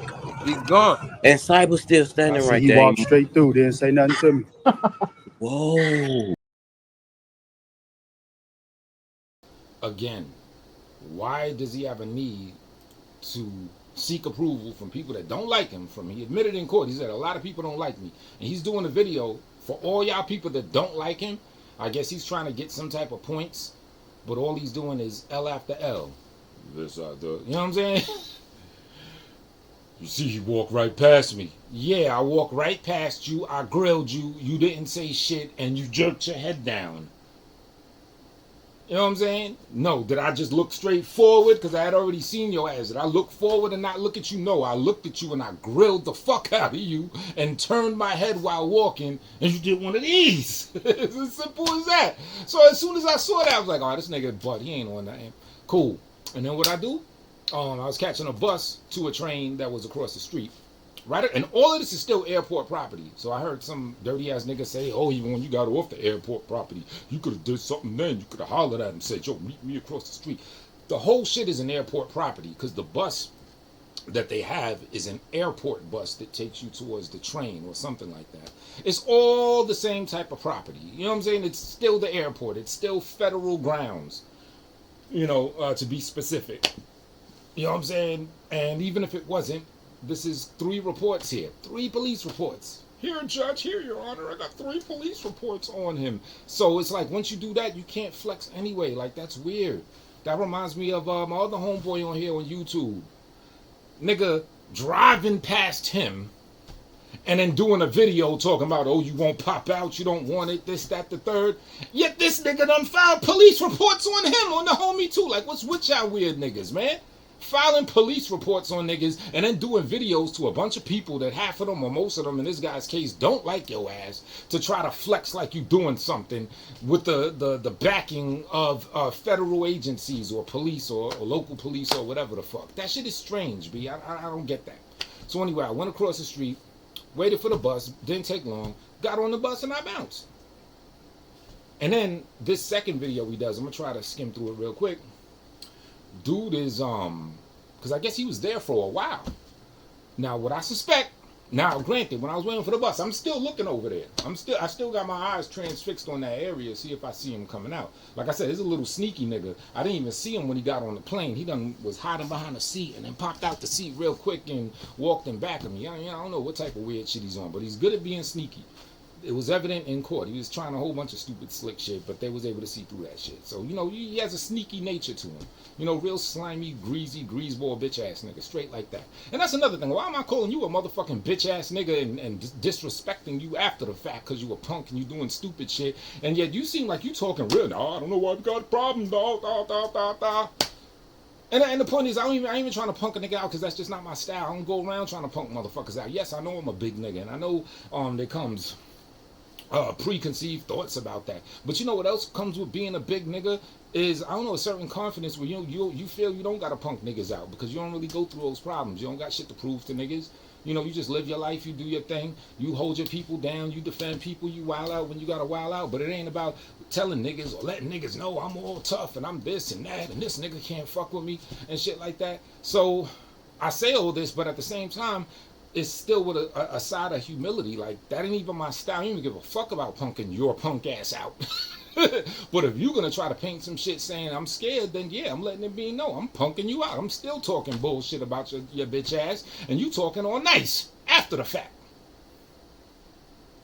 S5: He's gone.
S2: And Cyber still
S6: I
S2: standing
S6: see
S2: right
S6: he
S2: there.
S6: walked straight through, didn't say nothing to me.
S2: Whoa.
S1: Again, why does he have a need to seek approval from people that don't like him? He admitted in court, he said a lot of people don't like me, and he's doing a video for all y'all people that don't like him. I guess he's trying to get some type of points, but all he's doing is L after L. This, you know what I'm saying? You see, he walked right past me. Yeah, I walked right past you. I grilled you. You didn't say shit, and you jerked your head down. You know what I'm saying? No, did I just look straight forward? Because I had already seen your ass. Did I look forward and not look at you? No, I looked at you and I grilled the fuck out of you and turned my head while walking, and you did one of these. It's as simple as that. So as soon as I saw that, I was like, oh, this nigga, but he ain't on nothing. Cool. And then what I do? I was catching a bus to a train that was across the street. Right, and all of this is still airport property. So I heard some dirty ass nigga say, "Oh, even when you got off the airport property, you could have did something then. You could have hollered at him and said, yo, meet me across the street." The whole shit is an airport property because the bus that they have is an airport bus that takes you towards the train or something like that. It's all the same type of property. You know what I'm saying? It's still the airport. It's still federal grounds. to be specific. You know what I'm saying? And even if it wasn't, this is 3 reports here. 3 police reports. Here, Judge, here, Your Honor, I got 3 police reports on him. So it's like, once you do that, you can't flex anyway. Like, that's weird. That reminds me of my other homeboy on here on YouTube. Nigga driving past him and then doing a video talking about, oh, you won't pop out, you don't want it, this, that, the third. Yet this nigga done filed police reports on him, on the homie too. Like, what's with y'all weird niggas, man? Filing police reports on niggas and then doing videos to a bunch of people that half of them or most of them in this guy's case don't like your ass, to try to flex like you doing something with the backing of federal agencies or police or local police or whatever the fuck. That shit is strange, B. I don't get that. So anyway, I went across the street, waited for the bus, didn't take long, got on the bus and I bounced. And then this second video he does, I'm gonna try to skim through it real quick. Dude is because I guess he was there for a while. Now what I suspect, now granted, when I was waiting for the bus, I'm still looking over there. I still got my eyes transfixed on that area, see if I see him coming out. Like I said, he's a little sneaky nigga. I didn't even see him when he got on the plane. He done was hiding behind the seat and then popped out the seat real quick and walked in back of me. I don't know what type of weird shit he's on, but he's good at being sneaky. It was evident in court. He was trying a whole bunch of stupid slick shit, but they was able to see through that shit. So, he has a sneaky nature to him. Real slimy, greasy, greaseball bitch ass nigga. Straight like that. And that's another thing. Why am I calling you a motherfucking bitch ass nigga and disrespecting you after the fact because you a punk and you doing stupid shit? And yet you seem like you talking real. No, I don't know why we got a problem, dog. And the point is, I ain't even trying to punk a nigga out because that's just not my style. I don't go around trying to punk motherfuckers out. Yes, I know I'm a big nigga, and I know there comes preconceived thoughts about that. But you know what else comes with being a big nigga is, I don't know, a certain confidence where you feel you don't gotta punk niggas out because you don't really go through those problems. You don't got shit to prove to niggas. You just live your life, you do your thing, you hold your people down, you defend people, you wild out when you gotta wild out. But it ain't about telling niggas or letting niggas know I'm all tough and I'm this and that and this nigga can't fuck with me and shit like that. So I say all this, but at the same time, it's still with a side of humility. Like, that ain't even my style. I don't even give a fuck about punking your punk ass out. But if you're gonna try to paint some shit saying I'm scared, then yeah, I'm letting it be known. I'm punking you out. I'm still talking bullshit about your bitch ass, and you talking all nice after the fact.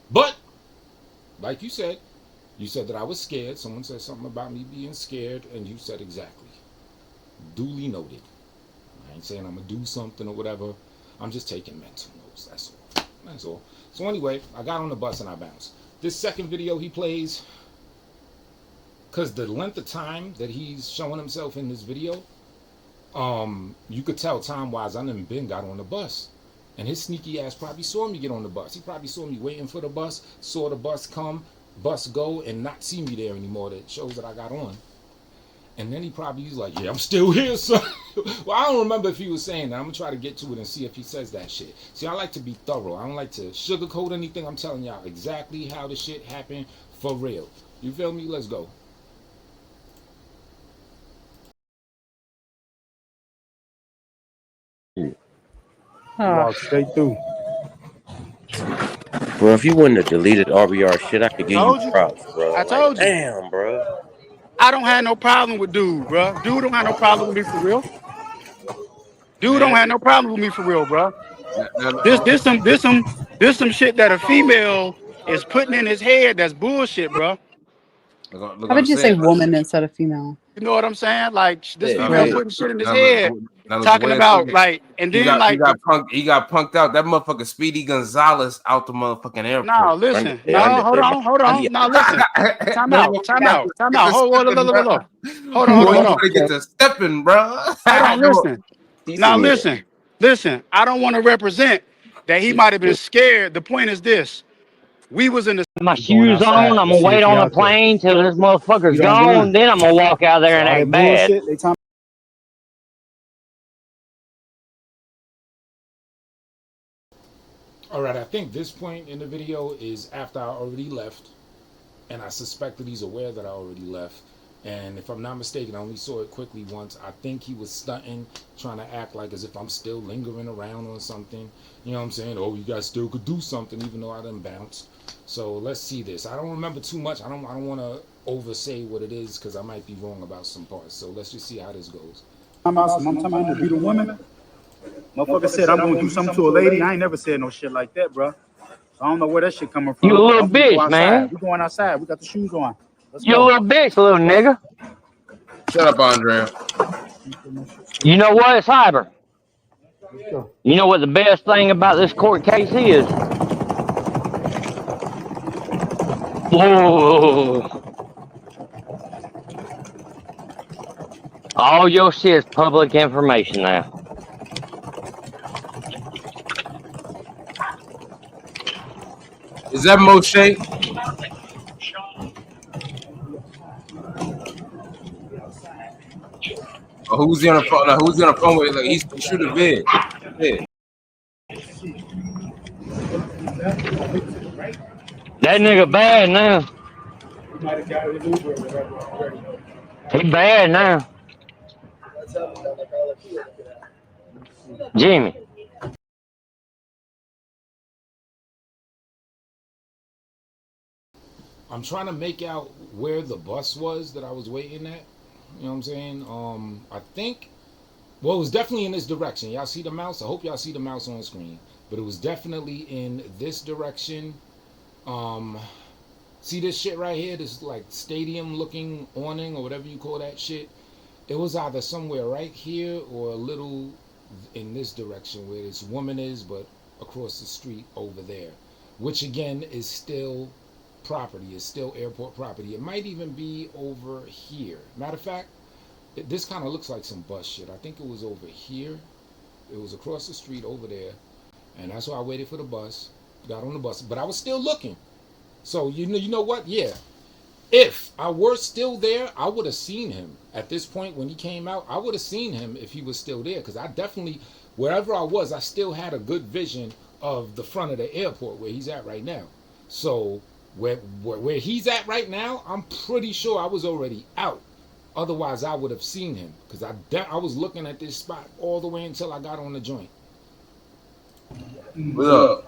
S1: But, like you said that I was scared. Someone said something about me being scared, and you said exactly. Duly noted. I ain't saying I'm gonna do something or whatever. I'm just taking mental notes, that's all. So anyway, I got on the bus and I bounced. This second video he plays, because the length of time that he's showing himself in this video, you could tell time-wise I done got on the bus. And his sneaky ass probably saw me get on the bus. He probably saw me waiting for the bus, saw the bus come, bus go, and not see me there anymore. That shows that I got on. And then he probably was like, yeah, I'm still here, son. Well, I don't remember if he was saying that. I'm going to try to get to it and see if he says that shit. See, I like to be thorough. I don't like to sugarcoat anything. I'm telling y'all exactly how the shit happened for real. You feel me? Let's go.
S6: Walk straight through.
S2: Bro, if you wouldn't have deleted RBR shit, I could give
S3: Told
S2: you
S3: you.
S2: props, bro.
S3: I told you.
S2: Damn, bro.
S3: I don't have no problem with dude, bro. Dude don't have no problem with me for real. Dude don't have no problem with me for real, bro. This some shit that a female is putting in his head. That's bullshit, bro.
S4: How would you say woman instead of female?
S3: You know what I'm saying? Like, this
S2: Yeah,
S3: female
S2: yeah.
S3: putting shit in his head, talking about like, and then
S5: he got punked out. That motherfucker Speedy Gonzalez out the motherfucking airport.
S3: No, listen. No, hold on. No, listen. Time out. Hold on.
S5: You get to stepping, bro.
S3: Hold on, listen. Now listen. I don't want to represent that he might have been scared. The point is this: we was in the
S7: my shoes on. I'm gonna wait on the plane till this motherfucker's gone. Then I'm gonna walk out there and act bad.
S1: All right, I think this point in the video is after I already left, and I suspect that he's aware that I already left. And if I'm not mistaken, I only saw it quickly once. I think he was stunting, trying to act like as if I'm still lingering around on something. You know what I'm saying? Oh, you guys still could do something even though I done bounced. So let's see this. I don't remember too much. I don't want to oversay what it is because I might be wrong about some parts. So let's just see how this goes.
S6: I'm talking about I'm gonna beat a woman. Motherfucker said I'm gonna do something to a lady. I ain't never said no shit like that, bro. So I don't know where that shit coming from.
S7: You a little bitch, man.
S6: We going outside. We got the shoes on.
S7: You a little bitch, little nigga.
S5: Shut up, Andrea.
S7: You know what, Cyber? You know what the best thing about this court case is? Whoa. All your shit's public information now.
S5: Is that Moshe? Or who's he on the phone? Now, who's he on the phone with? Like, he's shoot a vid. Yeah.
S7: That nigga bad now. He bad now. Jimmy.
S1: I'm trying to make out where the bus was that I was waiting at. You know what I'm saying? I think, well, it was definitely in this direction. Y'all see the mouse? I hope y'all see the mouse on screen. But it was definitely in this direction. See this shit right here? This like stadium looking awning or whatever you call that shit. It was either somewhere right here or a little in this direction where this woman is, but across the street over there. Which again is still property, is still airport property. It might even be over here. Matter of fact, this kind of looks like some bus shit. I think it was over here. It was across the street over there. And that's why I waited for the bus. Got on the bus. But I was still looking. So you know what? Yeah. If I were still there, I would have seen him. At this point when he came out, I would have seen him if he was still there. Because I definitely, wherever I was, I still had a good vision of the front of the airport where he's at right now. So where he's at right now, I'm pretty sure I was already out. Otherwise, I would have seen him. Because I was looking at this spot all the way until I got on the joint.
S5: What's up?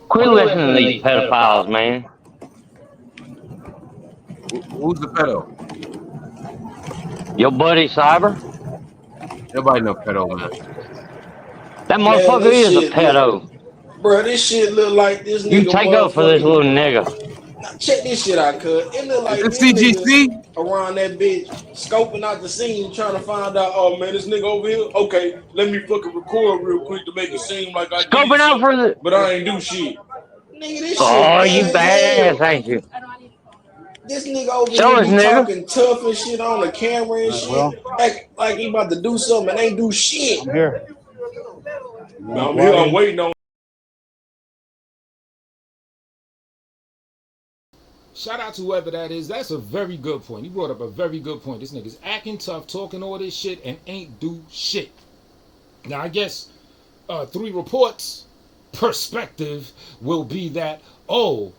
S7: Quit listening to these pedophiles, man.
S5: Who's the pedo?
S7: Your buddy Cyber?
S5: Nobody know pedo, man.
S7: That motherfucker is a pedo.
S8: Bro, this shit look like this nigga.
S7: You take up for this little nigga.
S8: Check this shit out, cuz. It look like
S5: this
S8: CGC around that bitch, scoping out the scene, trying to find out, oh man, this nigga over here. Okay, let me fucking record real quick to make it seem like I
S7: scoping out for the,
S8: but I ain't do shit. Nigga, this
S7: oh,
S8: shit.
S7: You badass, ain't you?
S8: This nigga over here be talking tough and shit on the camera and shit. Like he about to do something and ain't do shit.
S6: I'm here.
S8: I'm here. I'm waiting on.
S1: Shout out to whoever that is. That's a very good point. You brought up a very good point. This nigga's acting tough, talking all this shit, and ain't do shit. Now, I guess 3 reports perspective will be that, oh,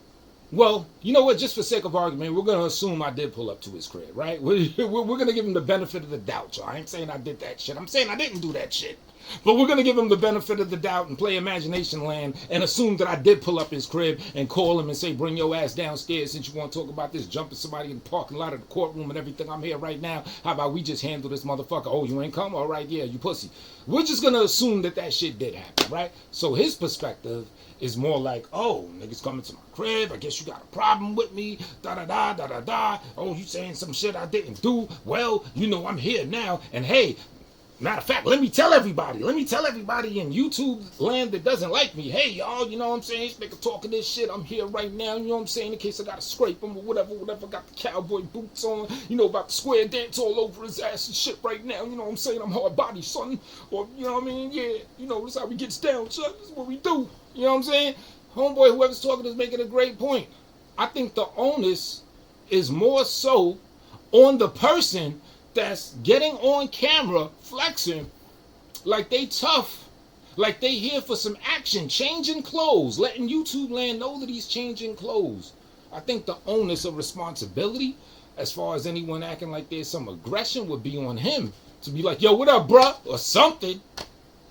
S1: well, you know what? Just for sake of argument, we're going to assume I did pull up to his crib, right? We're going to give him the benefit of the doubt, y'all. I ain't saying I did that shit. I'm saying I didn't do that shit. But we're going to give him the benefit of the doubt and play imagination land and assume that I did pull up his crib and call him and say, bring your ass downstairs since you want to talk about this, jumping somebody in the parking lot of the courtroom and everything. I'm here right now. How about we just handle this motherfucker? Oh, you ain't come? All right, yeah, you pussy. We're just going to assume that that shit did happen, right? So his perspective is more like, oh, niggas coming to my crib. I guess you got a problem with me. Da-da-da, da-da-da. Oh, you saying some shit I didn't do. Well, you know, I'm here now. And hey, matter of fact, let me tell everybody in YouTube land that doesn't like me, hey, y'all, you know what I'm saying? This nigga talking this shit. I'm here right now, you know what I'm saying? In case I got to scrape him or whatever. Got the cowboy boots on, you know, about the square dance all over his ass and shit right now. You know what I'm saying? I'm hard body, son. Or, you know what I mean? Yeah, you know, this is how we gets down, son. This is what we do. You know what I'm saying? Homeboy, whoever's talking is making a great point. I think the onus is more so on the person that's getting on camera, flexing, like they tough, like they here for some action, changing clothes, letting YouTube land know that he's changing clothes. I think the onus of responsibility, as far as anyone acting like there's some aggression, would be on him to be like, yo, what up, bruh, or something.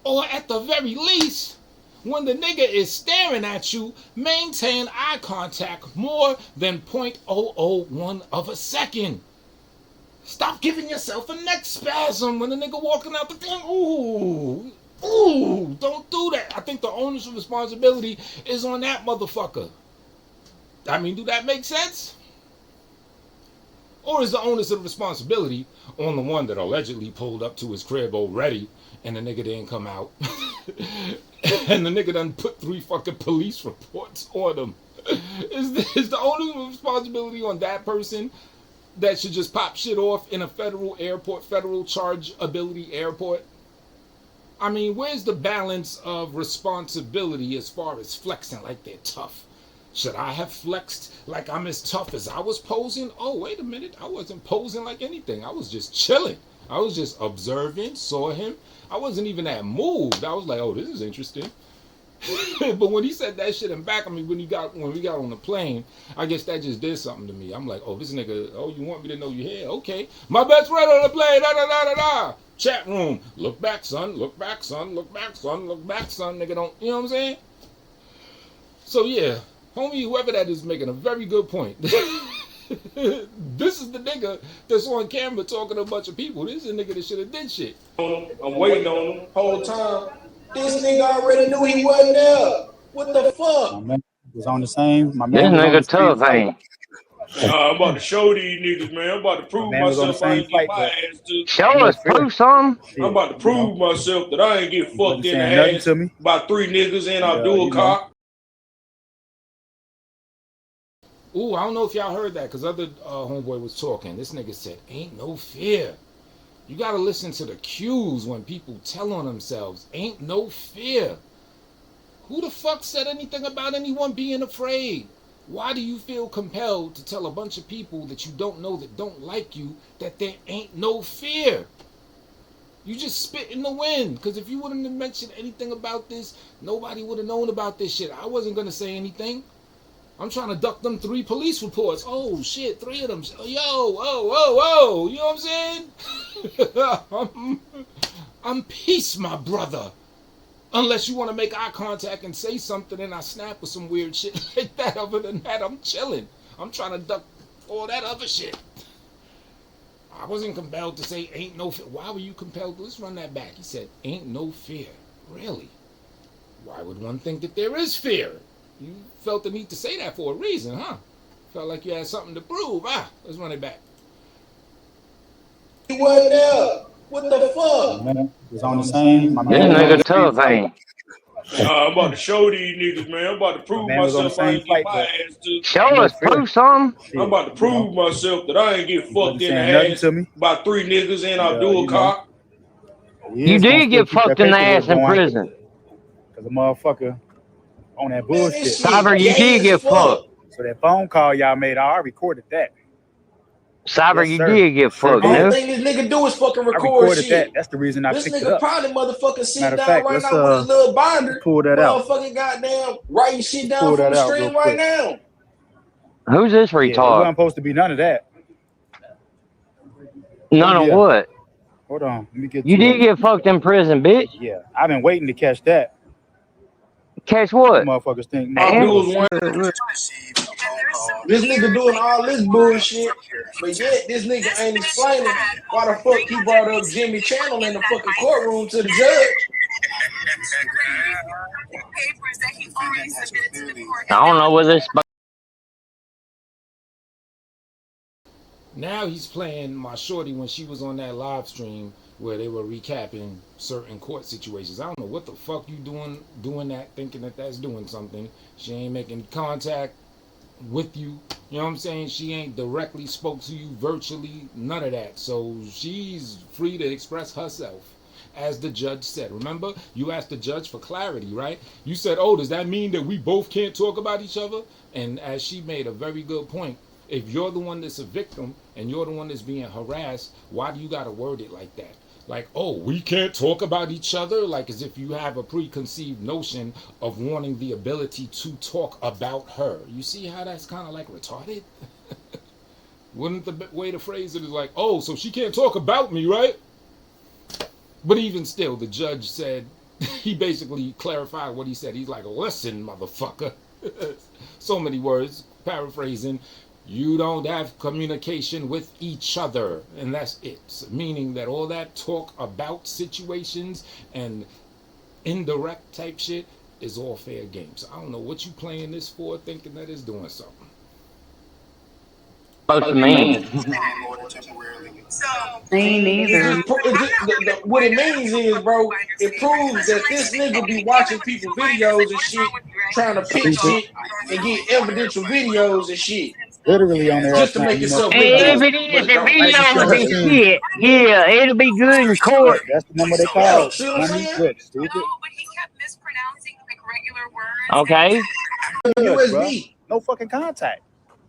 S1: Or at the very least, When the nigga is staring at you, maintain eye contact more than 0.001 of a second. Stop giving yourself a neck spasm when the nigga walking out the thing. Ooh, don't do that. I think the onus of responsibility is on that motherfucker. I mean, do that make sense? Or is the onus of responsibility on the one that allegedly pulled up to his crib already and the nigga didn't come out? And the nigga done put 3 fucking police reports on him. Is the onus of responsibility on that person that should just pop shit off in a federal airport, federal charge ability airport? I mean, where's the balance of responsibility as far as flexing like they're tough? Should I have flexed like I'm as tough as I was posing? Oh, wait a minute. I wasn't posing like anything. I was just chilling. I was just observing, saw him. I wasn't even that moved. I was like, oh, this is interesting. But when he said that shit in back of me when we got on the plane, I guess that just did something to me. I'm like, oh, this nigga, oh, you want me to know you're here? Okay. My best friend on the plane, da-da-da-da-da. Chat room. Look back, son. Look back, son. Look back, son. Look back, son. Nigga don't, you know what I'm saying? So, yeah. Homie, whoever that is making a very good point. This is the nigga that's on camera talking to a bunch of people. This is the nigga that should have did shit.
S8: I'm waiting on him whole time. This nigga already knew he wasn't there. What the fuck?
S6: My man was on the same. My
S7: This
S6: man was on the
S7: nigga
S6: same
S7: tough,
S6: flight.
S7: ain't
S8: I'm about to show these niggas, man. I'm about to prove
S6: My man was on the
S8: myself I
S6: same
S8: ain't get
S6: flight,
S8: my
S6: but
S8: ass to.
S7: Show us proof, son.
S8: I'm about to prove myself that I ain't get
S6: He
S8: fucked
S6: wasn't
S8: in the
S6: saying nothing
S8: ass
S6: to me.
S8: by 3 niggas and I'll do
S6: you
S8: a
S6: know.
S8: cock.
S1: Ooh, I don't know if y'all heard that because other homeboy was talking. This nigga said, ain't no fear. You got to listen to the cues when people tell on themselves. Ain't no fear. Who the fuck said anything about anyone being afraid? Why do you feel compelled to tell a bunch of people that you don't know that don't like you that there ain't no fear? You just spit in the wind. Because if you wouldn't have mentioned anything about this, nobody would have known about this shit. I wasn't going to say anything. I'm trying to duck them 3 police reports. Oh, shit, 3 of them. Yo, whoa. You know what I'm saying? I'm peace, my brother. Unless you want to make eye contact and say something and I snap with some weird shit like that. Other than that, I'm chilling. I'm trying to duck all that other shit. I wasn't compelled to say ain't no fear. Why were you compelled? Let's run that back. He said ain't no fear. Really? Why would one think that there is fear? You felt the need to say that for a reason, huh? Felt like you had something to prove. Let's run it back.
S8: He wasn't there. What the fuck?
S6: My man was on the same. My
S7: This
S6: man was on
S7: nigga
S6: the same
S7: tough,
S6: flight.
S7: ain't
S8: I'm about to show these niggas, man. I'm about to prove
S6: Man was on the
S8: myself I
S6: same
S8: ain't get
S6: flight,
S8: my
S6: but
S8: ass to.
S7: Show
S6: no
S7: us
S6: fear.
S7: proof, son.
S6: Shit,
S8: I'm about to prove myself that I ain't get
S6: he
S8: fucked
S6: wasn't
S8: in
S6: saying
S8: the
S6: nothing
S8: ass
S6: to me.
S8: by 3 niggas and I'll do
S6: You
S8: a
S6: know,
S8: cock.
S6: he
S7: You
S6: is gonna
S7: did
S6: still
S7: get
S6: keep that
S7: fucked in the ass
S6: paperwork
S7: in
S6: going
S7: prison.
S6: because the motherfucker on that
S8: Man,
S6: bullshit.
S8: this shit
S7: Cyber, you
S8: gay
S7: did
S8: as
S7: get fucked.
S8: fuck.
S6: So that phone call y'all made, I already recorded that.
S7: Cyber,
S6: Yes,
S7: you
S6: sir.
S7: did get
S6: Sure
S7: fucked,
S8: Only
S6: did.
S7: nigga.
S8: thing this nigga do is fucking
S6: I
S8: record
S6: recorded that.
S8: shit.
S6: That's the reason I
S8: This
S6: picked it
S8: nigga
S6: up.
S8: probably motherfucking sitting
S6: Matter of
S8: down
S6: fact,
S8: right
S6: let's
S8: now with his little binder,
S6: pull that out.
S8: motherfucking goddamn writing shit down
S6: Pull
S8: from
S6: that
S8: the
S6: out real
S8: stream right
S6: quick.
S8: now.
S7: Who's this
S6: Yeah, it
S7: retard?
S6: wasn't supposed to be none of that.
S7: None of
S6: Yeah.
S7: what?
S6: Hold on. Let me get
S7: You
S6: to
S7: did
S6: it.
S7: get fucked in prison, bitch.
S6: Yeah. I've been waiting to catch that.
S7: Catch
S6: You
S7: what?
S6: motherfuckers think
S8: All
S7: And
S8: do is one. This nigga doing all this bullshit, but yet this nigga ain't explaining why the fuck he brought up Jimmy Channel in the fucking courtroom to the judge.
S7: I don't know whether it's
S1: Now he's playing my shorty when she was on that live stream where they were recapping certain court situations. I don't know what the fuck you doing that, thinking that that's doing something. She ain't making contact with you. You know what I'm saying? She ain't directly spoke to you virtually, none of that. So she's free to express herself. As the judge said. Remember, you asked the judge for clarity, right? You said, oh, does that mean that we both can't talk about each other? And as she made a very good point, if you're the one that's a victim and you're the one that's being harassed, why do you got to word it like that? Like, oh, we can't talk about each other? Like as if you have a preconceived notion of wanting the ability to talk about her. You see how that's kind of like retarded? Wouldn't the way to phrase it is like, oh, so she can't talk about me, right? But even still, the judge said he basically clarified what he said. He's like, listen, motherfucker. So many words, paraphrasing. You don't have communication with each other, and that's it. Meaning that all that talk about situations and indirect type shit is all fair game. So I don't know what you playing this for, thinking that it's doing something.
S7: Supposed to mean.
S4: Me neither.
S8: What it means is, bro, it proves that this nigga be watching people videos and shit, trying to pick shit and get evidential videos and shit.
S6: Literally on there.
S8: Just to make yourself look
S7: If
S8: good.
S7: it is the videos and shit, yeah, it'll be good in court.
S6: That's the number they call it.
S8: See what I'm saying?
S6: Good, stupid.
S7: Okay.
S8: USB.
S6: No fucking contact.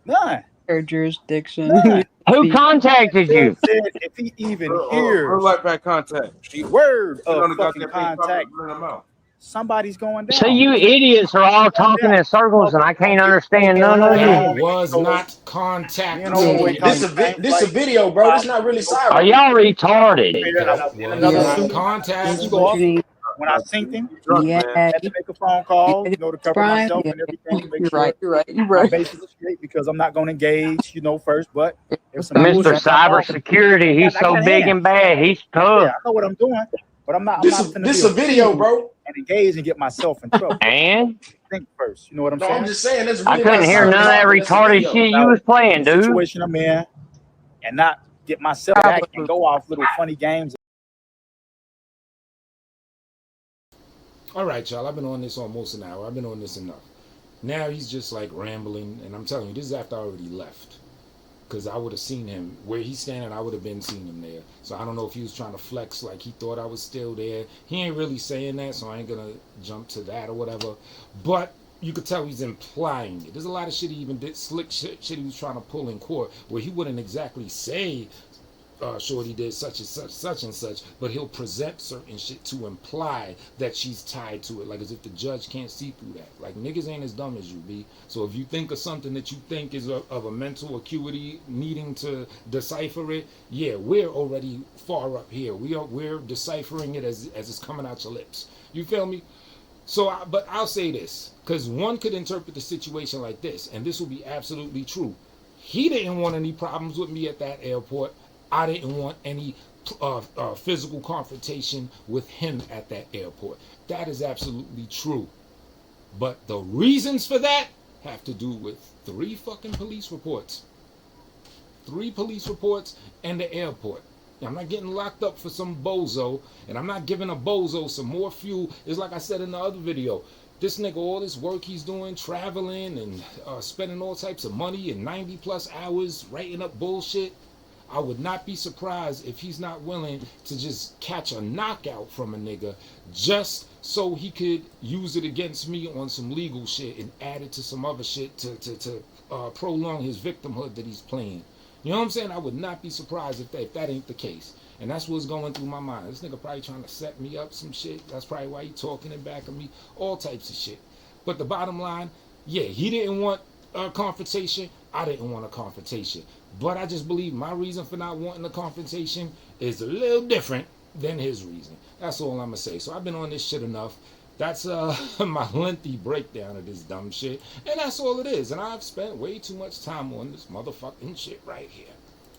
S6: None.
S4: Or jurisdiction.
S7: Who contacted you?
S6: Said if he even hears
S5: right back contact.
S6: word
S5: on
S6: of
S5: the
S6: fucking
S5: goddamn
S6: contact,
S5: thing,
S6: somebody's going down.
S7: So you idiots are all talking in circles, and I can't understand none of
S1: That
S7: you.
S1: was not contact.
S8: This a video, bro. It's not really cyber.
S7: Are y'all retarded?
S1: Not contact.
S6: When I synced him,
S4: Yeah.
S6: I had to make a phone call, to cover
S4: Brian,
S6: myself
S4: yeah.
S6: and everything to make
S4: You're
S6: sure
S4: right. You're right. You're
S6: I'm
S4: right.
S6: basically straight because I'm not going to engage, first. But if some
S7: Mr.
S6: bullshit come off,
S7: Cybersecurity, he's so big and bad, he's
S6: yeah,
S7: tough.
S6: I know what I'm doing, but I'm not.
S8: This a video, bro.
S6: And engage and get myself in trouble.
S7: And
S6: Think first. You know what I'm
S8: No,
S6: saying?
S8: I'm just saying. That's
S7: I
S8: really
S7: couldn't
S8: not
S7: hear
S8: cyber
S7: none of that
S8: talk, that's a
S7: retarded
S8: video.
S7: shit you was playing,
S6: The
S7: dude.
S6: situation I'm in, and not get myself back and go off little funny games.
S1: All right, y'all. I've been on this almost an hour. I've been on this enough. Now he's just like rambling, and I'm telling you, this is after I already left. Because I would have seen him where he's standing. I would have been seeing him there. So I don't know if he was trying to flex like he thought I was still there. He ain't really saying that, so I ain't gonna jump to that or whatever. But you could tell he's implying it. There's a lot of shit he even did, slick shit he was trying to pull in court, where he wouldn't exactly say Shorty did such and such, but he'll present certain shit to imply that she's tied to it, like as if the judge can't see through that. Like, niggas ain't as dumb as you be. So if you think of something that you think is of a mental acuity needing to decipher it, yeah, we're already far up here. We're deciphering it as it's coming out your lips. You feel me? So, but I'll say this, because one could interpret the situation like this, and this will be absolutely true. He didn't want any problems with me at that airport. I didn't want any physical confrontation with him at that airport. That is absolutely true. But the reasons for that have to do with 3 fucking police reports. 3 police reports and the airport. I'm not getting locked up for some bozo, and I'm not giving a bozo some more fuel. It's like I said in the other video. This nigga, all this work he's doing, traveling and spending all types of money and 90 plus hours writing up bullshit. I would not be surprised if he's not willing to just catch a knockout from a nigga just so he could use it against me on some legal shit and add it to some other shit to prolong his victimhood that he's playing. You know what I'm saying? I would not be surprised if that ain't the case. And that's what's going through my mind. This nigga probably trying to set me up some shit. That's probably why he talking in back of me. All types of shit. But the bottom line, yeah, he didn't want a confrontation. I didn't want a confrontation. But I just believe my reason for not wanting a confrontation is a little different than his reason. That's all I'm going to say. So I've been on this shit enough. That's my lengthy breakdown of this dumb shit. And that's all it is. And I've spent way too much time on this motherfucking shit right here.